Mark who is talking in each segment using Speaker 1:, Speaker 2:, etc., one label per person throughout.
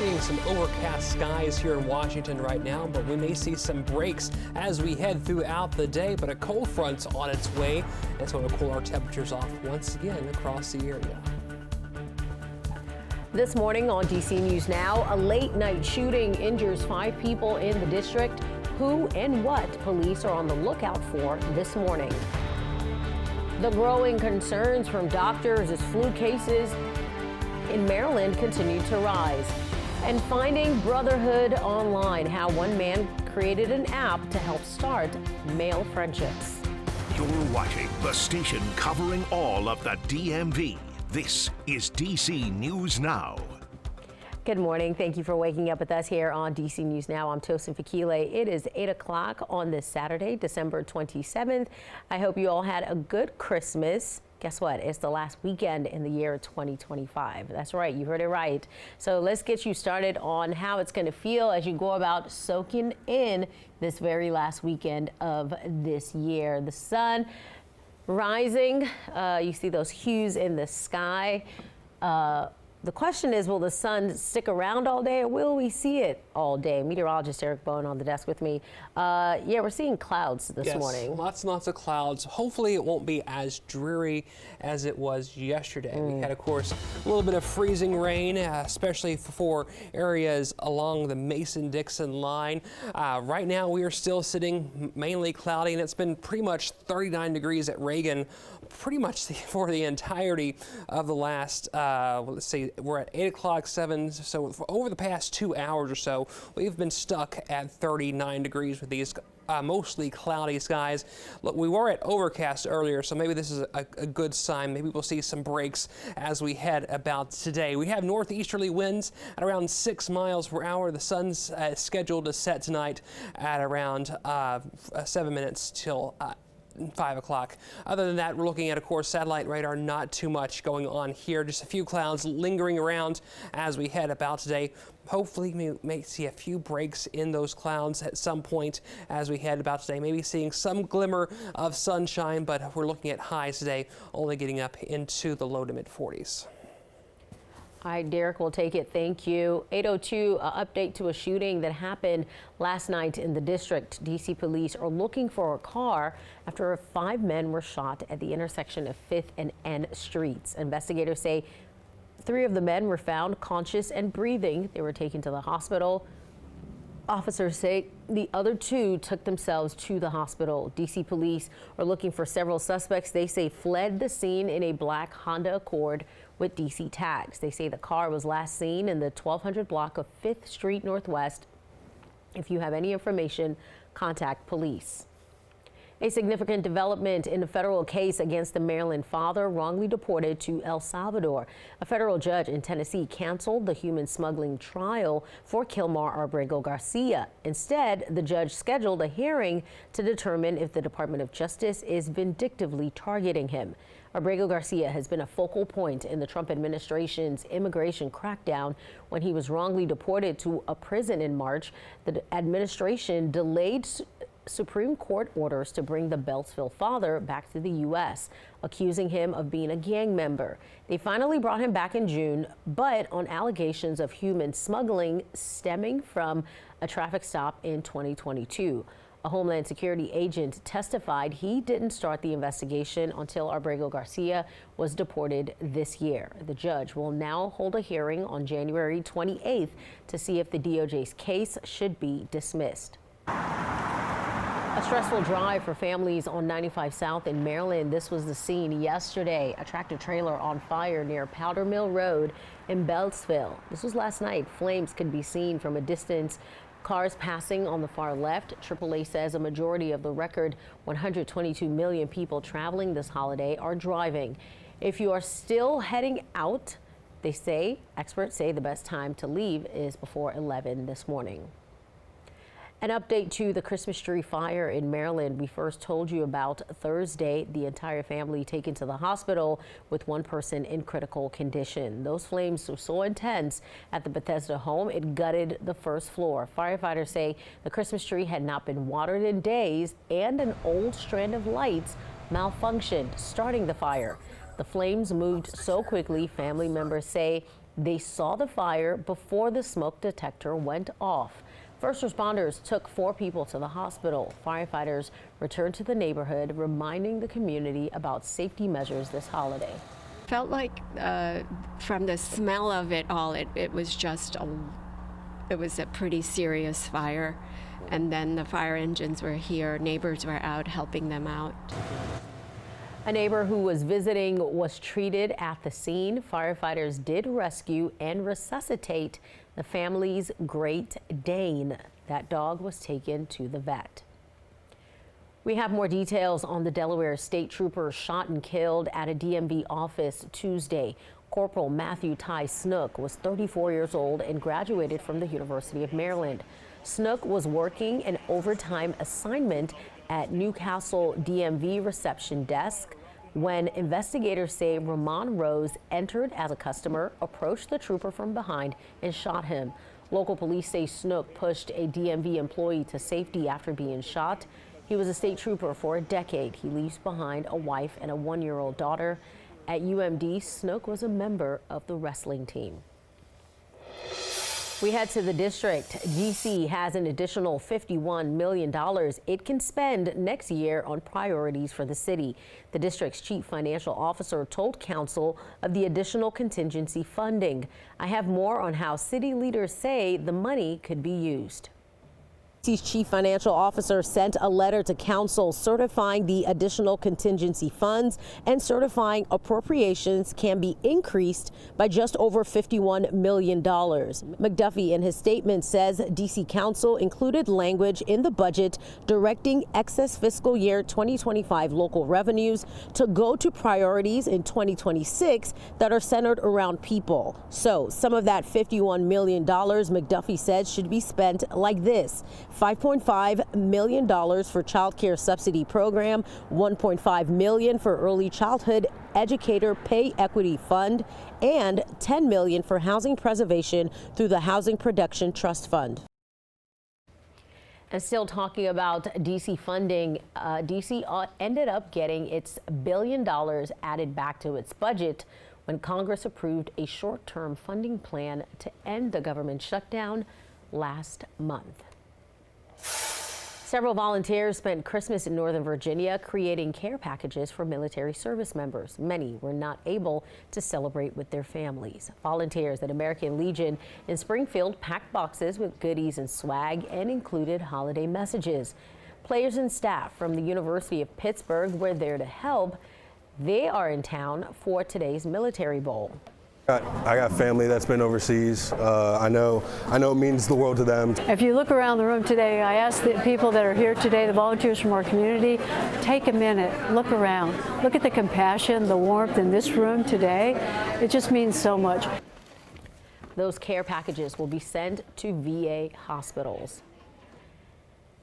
Speaker 1: seeing some overcast skies here in Washington right now, but we may see some breaks as we head throughout the day. But a cold front's on its way, and so it'll cool our temperatures off once again across the area.
Speaker 2: This morning on DC News Now, a late night shooting injures 5 people in the district. Who and what police are on the lookout for this morning. The growing concerns from doctors as flu cases in Maryland continue to rise. And finding brotherhood online, how one man created an app to help start male friendships.
Speaker 3: You're watching the station covering all of the DMV. This is DC News Now.
Speaker 2: Good morning. Thank you for waking up with us here on DC News Now. I'm Tosin Fakile. It is 8 o'clock on this Saturday, December 27th. I hope you all had a good Christmas. Guess what? It's the last weekend in the year 2025. That's right. You heard it right. So let's get you started on how it's going to feel as you go about soaking in this very last weekend of this year. The sun rising. You see those hues in the sky. The question is, will the sun stick around all day or will we see it all day? Meteorologist Eric Bowen on the desk with me. Yeah, we're seeing clouds this morning.
Speaker 1: Lots and lots of clouds. Hopefully it won't be as dreary as it was yesterday. We had, of course, a little bit of freezing rain, especially for areas along the Mason-Dixon line. Right now we are still sitting mainly cloudy, and it's been pretty much 39 degrees at Reagan pretty much for the entirety of the last, let's see, we're at 8 o'clock, 7, so for over the past 2 hours or so, we've been stuck at 39 degrees with these mostly cloudy skies. Look, we were at overcast earlier, so maybe this is a good sign. Maybe we'll see some breaks as we head about today. We have northeasterly winds at around 6 miles per hour. The sun's scheduled to set tonight at around 7 minutes till 5 o'clock. Other than that, we're looking at, of course, satellite radar. Not too much going on here. Just a few clouds lingering around as we head about today. Hopefully, we may see a few breaks in those clouds at some point as we head about today. Maybe seeing some glimmer of sunshine, but we're looking at highs today only getting up into the low to mid 40s.
Speaker 2: All right, Derek, we'll take it. Thank you. 8:02, update to a shooting that happened last night in the district. DC police are looking for a car after 5 men were shot at the intersection of 5th and N streets. Investigators say 3 of the men were found conscious and breathing. They were taken to the hospital. Officers say the other 2 took themselves to the hospital. DC police are looking for several suspects. They say fled the scene in a black Honda Accord with DC tags. They say the car was last seen in the 1200 block of 5th Street Northwest. If you have any information, contact police. A significant development in a federal case against the Maryland father wrongly deported to El Salvador. A federal judge in Tennessee canceled the human smuggling trial for Kilmar Abrego Garcia. Instead, the judge scheduled a hearing to determine if the Department of Justice is vindictively targeting him. Abrego Garcia has been a focal point in the Trump administration's immigration crackdown. When he was wrongly deported to a prison in March, the administration delayed Supreme Court orders to bring the Beltsville father back to the U.S., accusing him of being a gang member. They finally brought him back in June, but on allegations of human smuggling stemming from a traffic stop in 2022. A Homeland Security agent testified he didn't start the investigation until Abrego Garcia was deported this year. The judge will now hold a hearing on January 28th to see if the DOJ's case should be dismissed. A stressful drive for families on 95 South in Maryland. This was the scene yesterday. A tractor trailer on fire near Powder Mill Road in Beltsville. This was last night. Flames could be seen from a distance. Cars passing on the far left. AAA says a majority of the record 122 million people traveling this holiday are driving. If you are still heading out, experts say the best time to leave is before 11 this morning. An update to the Christmas tree fire in Maryland. We first told you about Thursday, the entire family taken to the hospital with one person in critical condition. Those flames were so intense at the Bethesda home, it gutted the first floor. Firefighters say the Christmas tree had not been watered in days and an old strand of lights malfunctioned, starting the fire. The flames moved so quickly, family members say They saw the fire before the smoke detector went off. First responders took 4 people to the hospital. Firefighters returned to the neighborhood, reminding the community about safety measures this holiday.
Speaker 4: Felt like from the smell of it all, it was a pretty serious fire. And then the fire engines were here, neighbors were out helping them out.
Speaker 2: A neighbor who was visiting was treated at the scene. Firefighters did rescue and resuscitate the family's Great Dane. That dog was taken to the vet. We have more details on the Delaware State Trooper shot and killed at a DMV office Tuesday. Corporal Matthew Ty Snook was 34 years old and graduated from the University of Maryland. Snook was working an overtime assignment at Newcastle DMV reception desk when investigators say Ramon Rose entered as a customer, approached the trooper from behind and shot him. Local police say Snook pushed a DMV employee to safety after being shot. He was a state trooper for a decade. He leaves behind a wife and a 1-year-old daughter. At UMD, Snook was a member of the wrestling team. We head to the district. DC has an additional $51 million it can spend next year on priorities for the city. The district's chief financial officer told council of the additional contingency funding. I have more on how city leaders say the money could be used. DC's chief financial officer sent a letter to council certifying the additional contingency funds and certifying appropriations can be increased by just over $51 million. McDuffie in his statement says DC council included language in the budget directing excess fiscal year 2025 local revenues to go to priorities in 2026 that are centered around people. So some of that $51 million McDuffie said should be spent like this. $5.5 million for child care subsidy program, $1.5 million for early childhood educator pay equity fund, and $10 million for housing preservation through the Housing Production Trust Fund. And still talking about DC funding, DC ended up getting its $1 billion added back to its budget when Congress approved a short-term funding plan to end the government shutdown last month. Several volunteers spent Christmas in Northern Virginia creating care packages for military service members. Many were not able to celebrate with their families. Volunteers at American Legion in Springfield packed boxes with goodies and swag and included holiday messages. Players and staff from the University of Pittsburgh were there to help. They are in town for today's Military Bowl.
Speaker 5: I got family that's been overseas. I know it means the world to them.
Speaker 6: If you look around the room today, I ask the people that are here today, the volunteers from our community, take a minute, look around. Look at the compassion, the warmth in this room today. It just means so much.
Speaker 2: Those care packages will be sent to VA hospitals.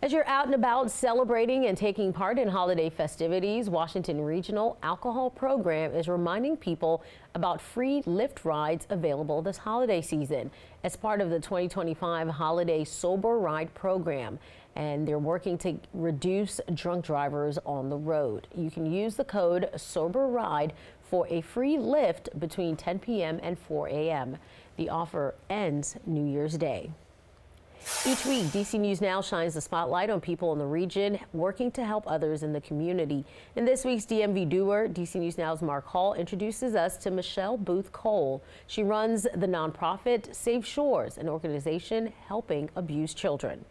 Speaker 2: As you're out and about celebrating and taking part in holiday festivities, Washington Regional Alcohol Program is reminding people about free Lyft rides available this holiday season as part of the 2025 Holiday Sober Ride Program. And they're working to reduce drunk drivers on the road. You can use the code Sober Ride for a free Lyft between 10 p.m. and 4 a.m. The offer ends New Year's Day. Each week, DC News Now shines the spotlight on people in the region working to help others in the community. In this week's DMV Doer, DC News Now's Mark Hall introduces us to Michelle Booth Cole. She runs the nonprofit Save Shores, an organization helping abused children.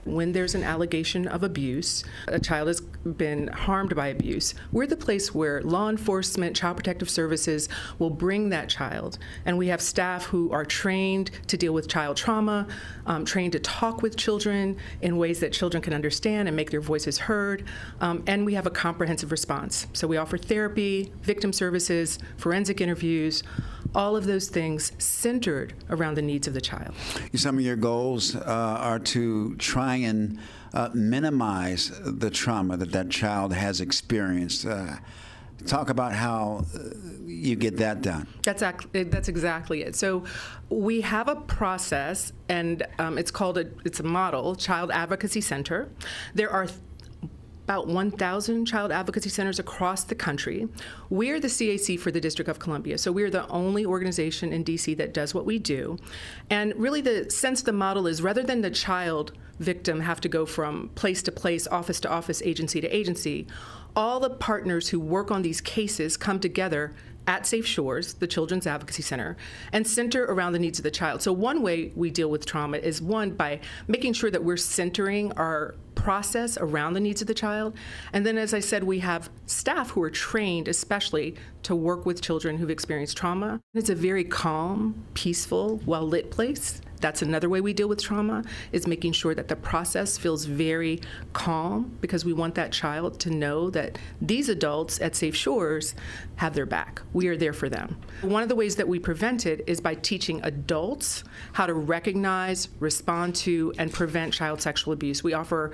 Speaker 7: When there's an allegation of abuse, a child has been harmed by abuse, we're the place where law enforcement, child protective services will bring that child. And we have staff who are trained to deal with child trauma, trained to talk with children in ways that children can understand and make their voices heard. And we have a comprehensive response. So we offer therapy, victim services, forensic interviews, all of those things centered around the needs of the child.
Speaker 8: Some of your goals are to try and minimize the trauma that child has experienced. Talk about how you get that done. That's
Speaker 7: exactly it. So we have a process, and it's a model, Child Advocacy Center. There are about 1,000 child advocacy centers across the country. We're the CAC for the District of Columbia, so we're the only organization in DC that does what we do. And really the sense of the model is, rather than the child victim have to go from place to place, office to office, agency to agency, all the partners who work on these cases come together at Safe Shores, the Children's Advocacy Center, and center around the needs of the child. So one way we deal with trauma is, one, by making sure that we're centering our process around the needs of the child. And then, as I said, we have staff who are trained especially to work with children who've experienced trauma. It's a very calm, peaceful, well-lit place. That's another way we deal with trauma, is making sure that the process feels very calm, because we want that child to know that these adults at Safe Shores have their back. We are there for them. One of the ways that we prevent it is by teaching adults how to recognize, respond to, and prevent child sexual abuse. We offer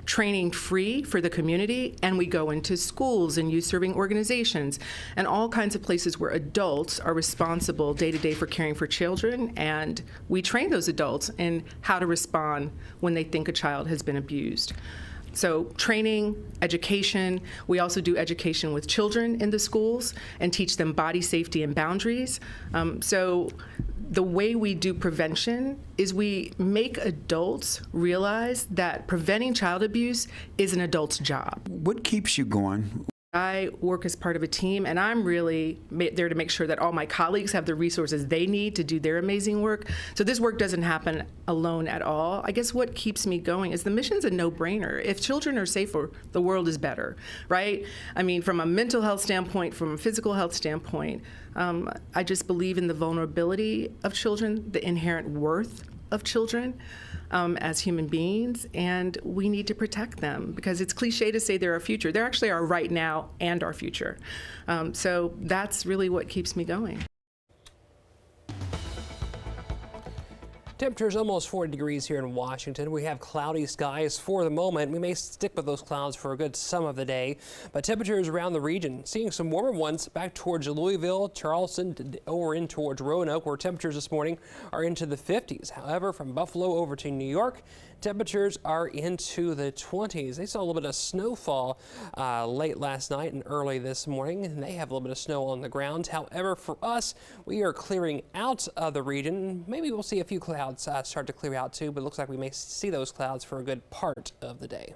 Speaker 7: training free for the community, and we go into schools and youth-serving organizations and all kinds of places where adults are responsible day to day for caring for children, and we train those adults in how to respond when they think a child has been abused. So training, education. We also do education with children in the schools and teach them body safety and boundaries. So the way we do prevention is we make adults realize that preventing child abuse is an adult's job.
Speaker 8: What keeps you going?
Speaker 7: I work as part of a team, and I'm really there to make sure that all my colleagues have the resources they need to do their amazing work. So this work doesn't happen alone at all. I guess what keeps me going is the mission's a no-brainer. If children are safer, the world is better, right? I mean, from a mental health standpoint, from a physical health standpoint, I just believe in the vulnerability of children, the inherent worth of children as human beings, and we need to protect them, because it's cliche to say they're our future. They're actually our right now and our future. So that's really what keeps me going.
Speaker 1: Temperatures almost 40 degrees here in Washington. We have cloudy skies for the moment. We may stick with those clouds for a good some of the day, but temperatures around the region, seeing some warmer ones back towards Louisville, Charleston, over in towards Roanoke, where temperatures this morning are into the 50s. However, from Buffalo over to New York, temperatures are into the 20s. They saw a little bit of snowfall late last night and early this morning, and they have a little bit of snow on the ground. However, for us, we are clearing out of the region. Maybe we'll see a few clouds start to clear out too, but it looks like we may see those clouds for a good part of the day.